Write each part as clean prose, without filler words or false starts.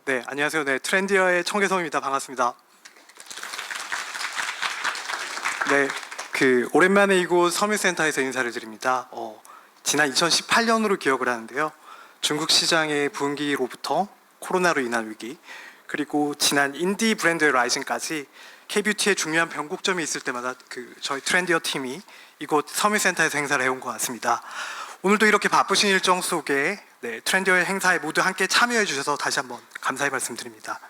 네, 안녕하세요. 네, 트렌디어의 청계성입니다. 반갑습니다. 네, 오랜만에 이곳 서민센터에서 인사를 드립니다. 지난 2018년으로 기억을 하는데요. 중국 시장의 부흥기로부터 코로나로 인한 위기, 그리고 지난 인디 브랜드의 라이징까지 K뷰티의 중요한 변곡점이 있을 때마다 저희 트렌디어 팀이 이곳 서민센터에서 행사를 해온 것 같습니다. 오늘도 이렇게 바쁘신 일정 속에 트렌디어의 행사에 모두 함께 참여해 주셔서 다시 한번 감사의 말씀드립니다.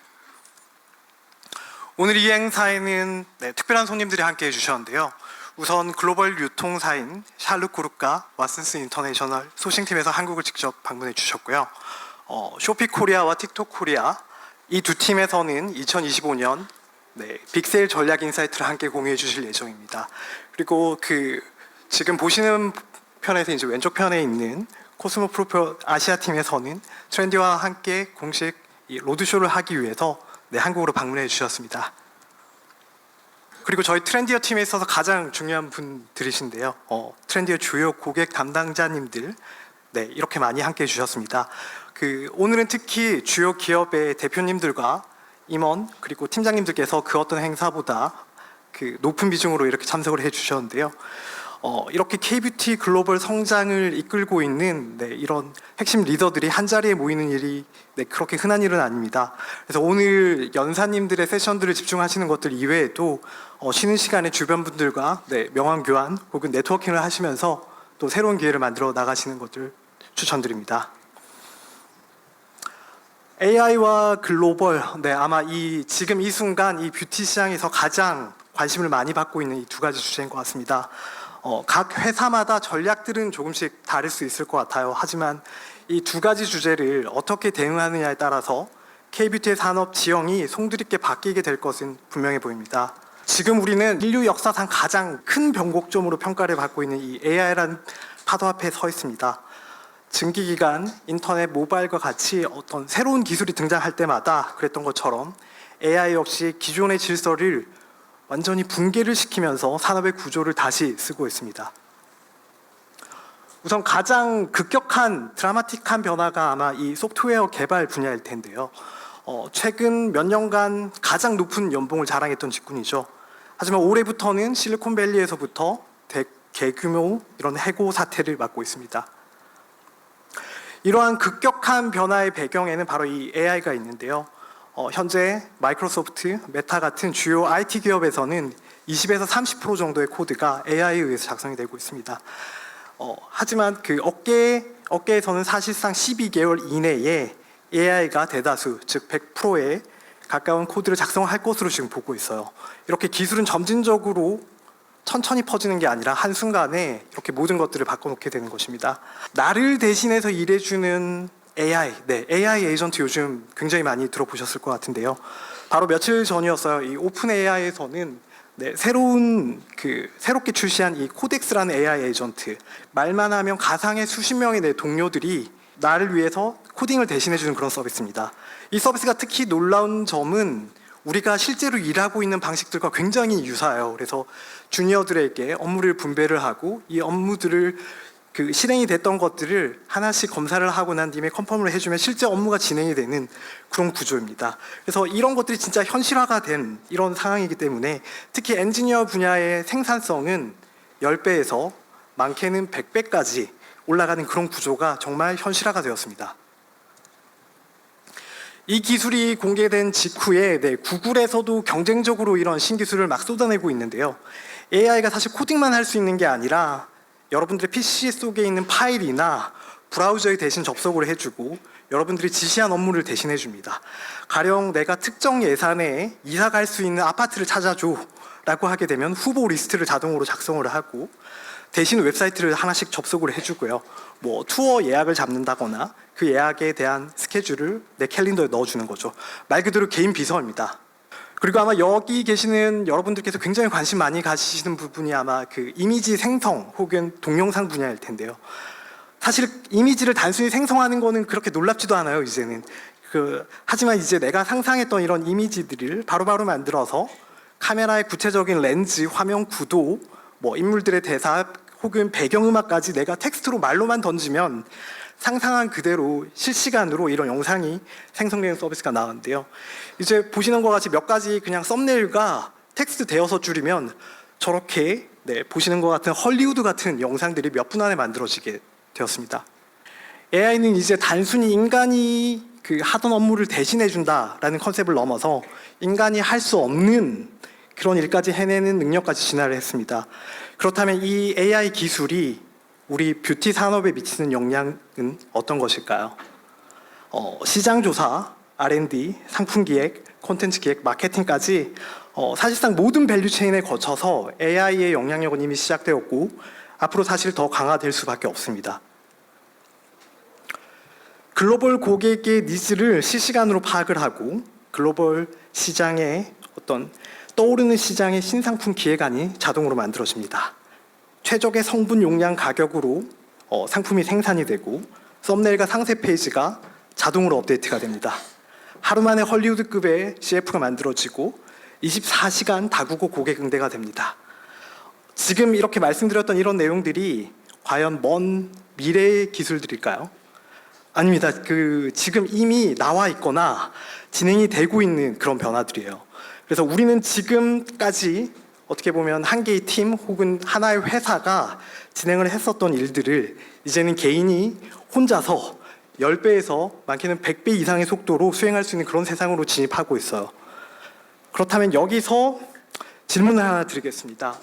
오늘 이 행사에는 특별한 손님들이 함께 해주셨는데요. 우선 글로벌 유통사인 샬롯 그룹과 왓슨스 인터내셔널 소싱팀에서 한국을 직접 방문해 주셨고요. 쇼피코리아와 틱톡코리아 이 두 팀에서는 2025년 빅세일 전략 인사이트를 함께 공유해 주실 예정입니다. 그리고 지금 보시는 편에서 이제 왼쪽 편에 있는 코스모 프로페어 아시아 팀에서는 트렌디와 함께 공식 로드쇼를 하기 위해서 한국으로 방문해 주셨습니다. 그리고 저희 트렌디어 팀에 있어서 가장 중요한 분들이신데요. 트렌디어 주요 고객 담당자님들 이렇게 많이 함께 해주셨습니다. 오늘은 특히 주요 기업의 대표님들과 임원 그리고 팀장님들께서 그 어떤 행사보다 높은 비중으로 이렇게 참석을 해주셨는데요. 이렇게 K뷰티 글로벌 성장을 이끌고 있는 이런 핵심 리더들이 한자리에 모이는 일이 그렇게 흔한 일은 아닙니다. 그래서 오늘 연사님들의 세션들을 집중하시는 것들 이외에도 쉬는 시간에 주변 분들과 명함 교환 혹은 네트워킹을 하시면서 또 새로운 기회를 만들어 나가시는 것들 추천드립니다. AI와 글로벌, 아마 지금 이 순간 이 뷰티 시장에서 가장 관심을 많이 받고 있는 이 두 가지 주제인 것 같습니다. 각 회사마다 전략들은 조금씩 다를 수 있을 것 같아요. 하지만 이 두 가지 주제를 어떻게 대응하느냐에 따라서 K뷰티의 산업 지형이 송두리째 바뀌게 될 것은 분명해 보입니다. 지금 우리는 인류 역사상 가장 큰 변곡점으로 평가를 받고 있는 이 AI라는 파도 앞에 서 있습니다. 증기기관, 인터넷, 모바일과 같이 어떤 새로운 기술이 등장할 때마다 그랬던 것처럼 AI 역시 기존의 질서를 완전히 붕괴를 시키면서 산업의 구조를 다시 쓰고 있습니다. 우선 가장 급격한 드라마틱한 변화가 아마 이 소프트웨어 개발 분야일 텐데요. 최근 몇 년간 가장 높은 연봉을 자랑했던 직군이죠. 하지만 올해부터는 실리콘밸리에서부터 대규모 이런 해고 사태를 맞고 있습니다. 이러한 급격한 변화의 배경에는 바로 이 AI가 있는데요. 현재 마이크로소프트, 메타 같은 주요 IT 기업에서는 20에서 30% 정도의 코드가 AI에 의해서 작성이 되고 있습니다. 하지만 업계에서는 사실상 12개월 이내에 AI가 대다수, 즉 100%에 가까운 코드를 작성할 것으로 지금 보고 있어요. 이렇게 기술은 점진적으로 천천히 퍼지는 게 아니라 한순간에 이렇게 모든 것들을 바꿔놓게 되는 것입니다. 나를 대신해서 일해주는 AI, AI 에이전트 요즘 굉장히 많이 들어보셨을 것 같은데요. 바로 며칠 전이었어요. 이 오픈 AI에서는 새롭게 출시한 이 코덱스라는 AI 에이전트, 말만 하면 가상의 수십 명의 내 동료들이 나를 위해서 코딩을 대신해주는 그런 서비스입니다. 이 서비스가 특히 놀라운 점은 우리가 실제로 일하고 있는 방식들과 굉장히 유사해요. 그래서 주니어들에게 업무를 분배를 하고 이 업무들을 실행이 됐던 것들을 하나씩 검사를 하고 난 뒤에 컨펌을 해주면 실제 업무가 진행이 되는 그런 구조입니다. 그래서 이런 것들이 진짜 현실화가 된 이런 상황이기 때문에 특히 엔지니어 분야의 생산성은 10배에서 많게는 100배까지 올라가는 그런 구조가 정말 현실화가 되었습니다. 이 기술이 공개된 직후에 구글에서도 경쟁적으로 이런 신기술을 막 쏟아내고 있는데요. AI가 사실 코딩만 할 수 있는 게 아니라 여러분들의 PC 속에 있는 파일이나 브라우저에 대신 접속을 해주고 여러분들이 지시한 업무를 대신해 줍니다. 가령 내가 특정 예산에 이사 갈 수 있는 아파트를 찾아줘 라고 하게 되면 후보 리스트를 자동으로 작성을 하고 대신 웹사이트를 하나씩 접속을 해주고요. 투어 예약을 잡는다거나 그 예약에 대한 스케줄을 내 캘린더에 넣어주는 거죠. 말 그대로 개인 비서입니다. 그리고 아마 여기 계시는 여러분들께서 굉장히 관심 많이 가지시는 부분이 아마 이미지 생성 혹은 동영상 분야일 텐데요. 사실 이미지를 단순히 생성하는 거는 그렇게 놀랍지도 않아요, 이제는. 하지만 이제 내가 상상했던 이런 이미지들을 바로바로 만들어서 카메라의 구체적인 렌즈, 화면 구도, 인물들의 대사 혹은 배경음악까지 내가 텍스트로 말로만 던지면 상상한 그대로 실시간으로 이런 영상이 생성되는 서비스가 나왔는데요. 이제 보시는 것 같이 몇 가지 그냥 썸네일과 텍스트 대여섯 줄이면 저렇게 보시는 것 같은 헐리우드 같은 영상들이 몇 분 안에 만들어지게 되었습니다. AI는 이제 단순히 인간이 하던 업무를 대신해 준다라는 컨셉을 넘어서 인간이 할 수 없는 그런 일까지 해내는 능력까지 진화를 했습니다. 그렇다면 이 AI 기술이 우리 뷰티 산업에 미치는 영향은 어떤 것일까요? 시장 조사, R&D, 상품 기획, 콘텐츠 기획, 마케팅까지 사실상 모든 밸류 체인에 거쳐서 AI의 영향력은 이미 시작되었고 앞으로 사실 더 강화될 수밖에 없습니다. 글로벌 고객의 니즈를 실시간으로 파악을 하고 글로벌 시장의 어떤 떠오르는 시장의 신상품 기획안이 자동으로 만들어집니다. 최적의 성분 용량 가격으로 상품이 생산이 되고 썸네일과 상세 페이지가 자동으로 업데이트가 됩니다. 하루 만에 헐리우드급의 CF가 만들어지고 24시간 다국어 고객 응대가 됩니다. 지금 이렇게 말씀드렸던 이런 내용들이 과연 먼 미래의 기술들일까요? 아닙니다. 지금 이미 나와 있거나 진행이 되고 있는 그런 변화들이에요. 그래서 우리는 지금까지 어떻게 보면 한 개의 팀 혹은 하나의 회사가 진행을 했었던 일들을 이제는 개인이 혼자서 10배에서 많게는 100배 이상의 속도로 수행할 수 있는 그런 세상으로 진입하고 있어요. 그렇다면 여기서 질문을 하나 드리겠습니다.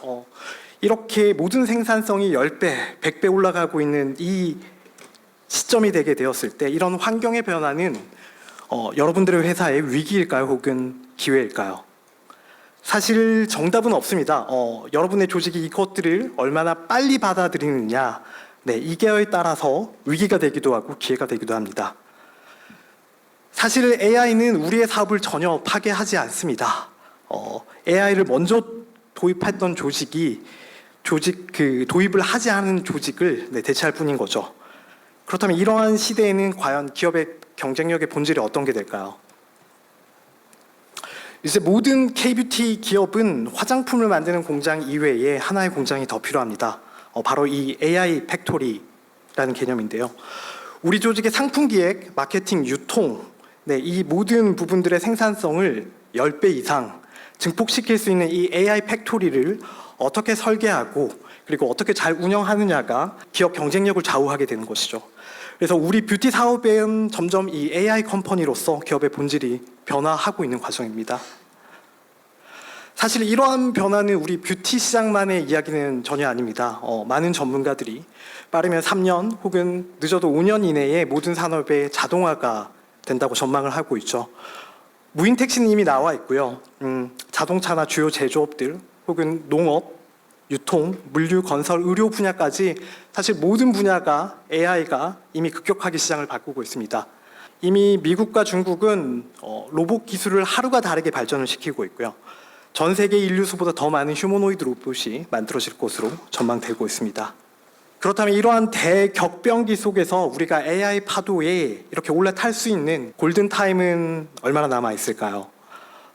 이렇게 모든 생산성이 10배, 100배 올라가고 있는 이 시점이 되게 되었을 때 이런 환경의 변화는 여러분들의 회사의 위기일까요? 혹은 기회일까요? 사실 정답은 없습니다. 여러분의 조직이 이것들을 얼마나 빨리 받아들이느냐, 이게에 따라서 위기가 되기도 하고 기회가 되기도 합니다. 사실 AI는 우리의 사업을 전혀 파괴하지 않습니다. AI를 먼저 도입했던 조직이 도입을 하지 않은 조직을 대체할 뿐인 거죠. 그렇다면 이러한 시대에는 과연 기업의 경쟁력의 본질이 어떤 게 될까요? 이제 모든 K-뷰티 기업은 화장품을 만드는 공장 이외에 하나의 공장이 더 필요합니다. 바로 이 AI 팩토리라는 개념인데요. 우리 조직의 상품 기획, 마케팅, 유통, 이 모든 부분들의 생산성을 10배 이상 증폭시킬 수 있는 이 AI 팩토리를 어떻게 설계하고 그리고 어떻게 잘 운영하느냐가 기업 경쟁력을 좌우하게 되는 것이죠. 그래서 우리 뷰티 사업은 점점 이 AI 컴퍼니로서 기업의 본질이 변화하고 있는 과정입니다. 사실 이러한 변화는 우리 뷰티 시장만의 이야기는 전혀 아닙니다. 많은 전문가들이 빠르면 3년 혹은 늦어도 5년 이내에 모든 산업의 자동화가 된다고 전망을 하고 있죠. 무인 택시는 이미 나와 있고요. 자동차나 주요 제조업들 혹은 농업, 유통, 물류, 건설, 의료 분야까지 사실 모든 분야가 AI가 이미 급격하게 시장을 바꾸고 있습니다. 이미 미국과 중국은 로봇 기술을 하루가 다르게 발전을 시키고 있고요. 전 세계 인류 수보다 더 많은 휴머노이드 로봇이 만들어질 것으로 전망되고 있습니다. 그렇다면 이러한 대격변기 속에서 우리가 AI 파도에 이렇게 올라탈 수 있는 골든타임은 얼마나 남아 있을까요?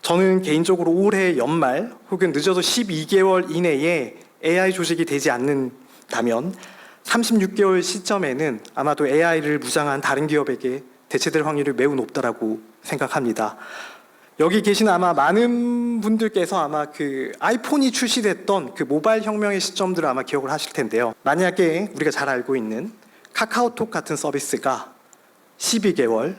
저는 개인적으로 올해 연말 혹은 늦어도 12개월 이내에 AI 조직이 되지 않는다면 36개월 시점에는 아마도 AI를 무장한 다른 기업에게 대체될 확률이 매우 높다라고 생각합니다. 여기 계신 아마 많은 분들께서 아마 아이폰이 출시됐던 모바일 혁명의 시점들을 아마 기억을 하실 텐데요. 만약에 우리가 잘 알고 있는 카카오톡 같은 서비스가 12개월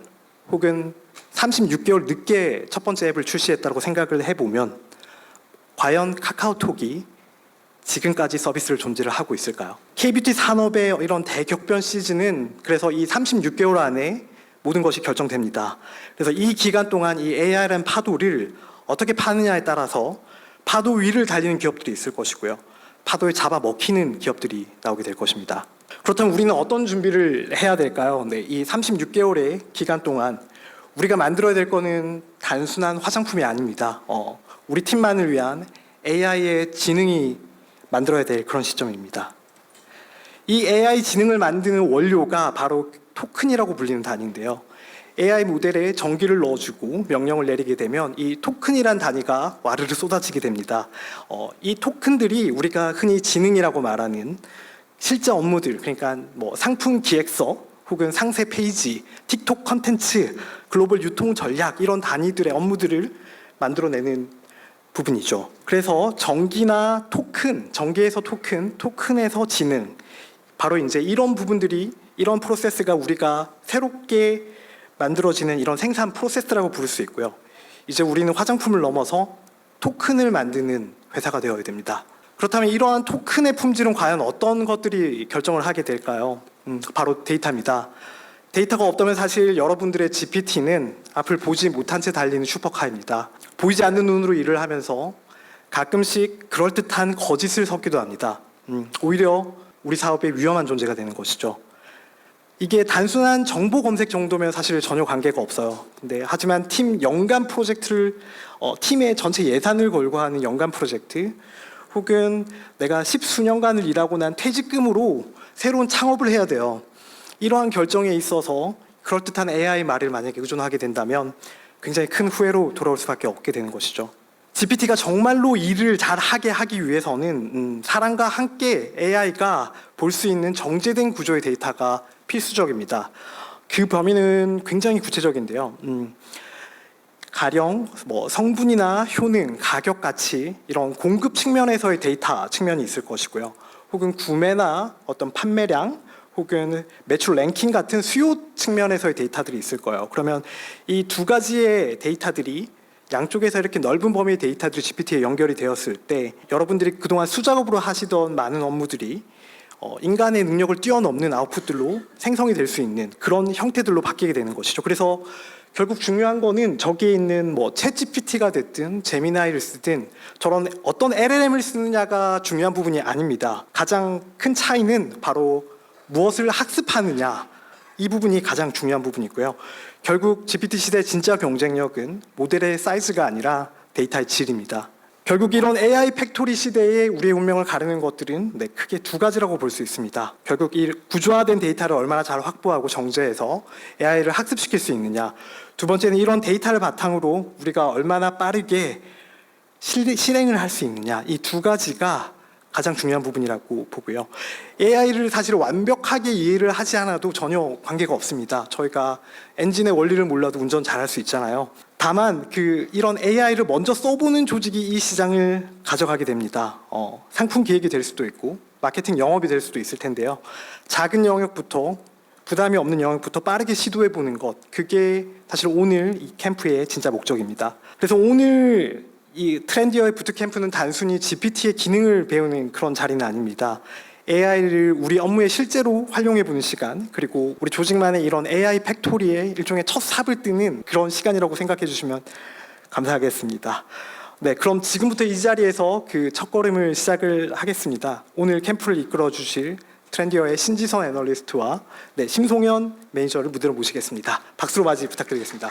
혹은 36개월 늦게 첫 번째 앱을 출시했다고 생각을 해보면 과연 카카오톡이 지금까지 서비스를 존재를 하고 있을까요? K-뷰티 산업의 이런 대격변 시즌은 그래서 이 36개월 안에 모든 것이 결정됩니다. 그래서 이 기간 동안 이 AI라는 파도를 어떻게 파느냐에 따라서 파도 위를 달리는 기업들이 있을 것이고요. 파도에 잡아먹히는 기업들이 나오게 될 것입니다. 그렇다면 우리는 어떤 준비를 해야 될까요? 이 36개월의 기간 동안 우리가 만들어야 될 거는 단순한 화장품이 아닙니다. 우리 팀만을 위한 AI의 지능이 만들어야 될 그런 시점입니다. 이 AI 지능을 만드는 원료가 바로 토큰이라고 불리는 단위인데요. AI 모델에 전기를 넣어주고 명령을 내리게 되면 이 토큰이란 단위가 와르르 쏟아지게 됩니다. 이 토큰들이 우리가 흔히 지능이라고 말하는 실제 업무들, 그러니까 상품 기획서 혹은 상세 페이지, 틱톡 컨텐츠, 글로벌 유통 전략 이런 단위들의 업무들을 만들어내는 부분이죠. 그래서 전기나 토큰, 전기에서 토큰, 토큰에서 지능, 바로 이제 이런 부분들이, 이런 프로세스가 우리가 새롭게 만들어지는 이런 생산 프로세스라고 부를 수 있고요. 이제 우리는 화장품을 넘어서 토큰을 만드는 회사가 되어야 됩니다. 그렇다면 이러한 토큰의 품질은 과연 어떤 것들이 결정을 하게 될까요? 바로 데이터입니다. 데이터가 없다면 사실 여러분들의 GPT는 앞을 보지 못한 채 달리는 슈퍼카입니다. 보이지 않는 눈으로 일을 하면서 가끔씩 그럴듯한 거짓을 섞기도 합니다. 오히려 우리 사업에 위험한 존재가 되는 것이죠. 이게 단순한 정보 검색 정도면 사실 전혀 관계가 없어요. 근데 하지만 팀 연간 프로젝트를 팀의 전체 예산을 걸고 하는 연간 프로젝트, 혹은 내가 10수년간을 일하고 난 퇴직금으로 새로운 창업을 해야 돼요. 이러한 결정에 있어서 그럴듯한 AI 말을 만약에 의존하게 된다면 굉장히 큰 후회로 돌아올 수밖에 없게 되는 것이죠. GPT가 정말로 일을 잘하게 하기 위해서는 사람과 함께 AI가 볼 수 있는 정제된 구조의 데이터가 필수적입니다. 그 범위는 굉장히 구체적인데요. 가령 성분이나 효능, 가격 가치 이런 공급 측면에서의 데이터 측면이 있을 것이고요. 혹은 구매나 어떤 판매량, 혹은 매출 랭킹 같은 수요 측면에서의 데이터들이 있을 거예요. 그러면 이 두 가지의 데이터들이 양쪽에서 이렇게 넓은 범위의 데이터들이 GPT에 연결이 되었을 때 여러분들이 그동안 수작업으로 하시던 많은 업무들이 인간의 능력을 뛰어넘는 아웃풋들로 생성이 될 수 있는 그런 형태들로 바뀌게 되는 것이죠. 그래서 결국 중요한 거는 저기에 있는 챗GPT가 됐든 제미나이를 쓰든 저런 어떤 LLM을 쓰느냐가 중요한 부분이 아닙니다. 가장 큰 차이는 바로 무엇을 학습하느냐, 이 부분이 가장 중요한 부분이고요. 결국 GPT 시대의 진짜 경쟁력은 모델의 사이즈가 아니라 데이터의 질입니다. 결국 이런 AI 팩토리 시대에 우리의 운명을 가르는 것들은 크게 두 가지라고 볼 수 있습니다. 결국 이 구조화된 데이터를 얼마나 잘 확보하고 정제해서 AI를 학습시킬 수 있느냐. 두 번째는 이런 데이터를 바탕으로 우리가 얼마나 빠르게 실행을 할 수 있느냐. 이 두 가지가 가장 중요한 부분이라고 보고요. AI를 사실 완벽하게 이해를 하지 않아도 전혀 관계가 없습니다. 저희가 엔진의 원리를 몰라도 운전 잘할 수 있잖아요. 다만 이런 AI를 먼저 써보는 조직이 이 시장을 가져가게 됩니다. 상품 기획이 될 수도 있고 마케팅 영업이 될 수도 있을 텐데요. 작은 영역부터, 부담이 없는 영역부터 빠르게 시도해보는 것, 그게 사실 오늘 이 캠프의 진짜 목적입니다. 그래서 오늘 이 트렌디어의 부트캠프는 단순히 GPT의 기능을 배우는 그런 자리는 아닙니다. AI를 우리 업무에 실제로 활용해보는 시간, 그리고 우리 조직만의 이런 AI 팩토리의 일종의 첫 삽을 뜨는 그런 시간이라고 생각해 주시면 감사하겠습니다. 네, 그럼 지금부터 이 자리에서 그 첫걸음을 시작을 하겠습니다. 오늘 캠프를 이끌어 주실 트렌디어의 신지선 애널리스트와 심송현 매니저를 무대로 모시겠습니다. 박수로 맞이 부탁드리겠습니다.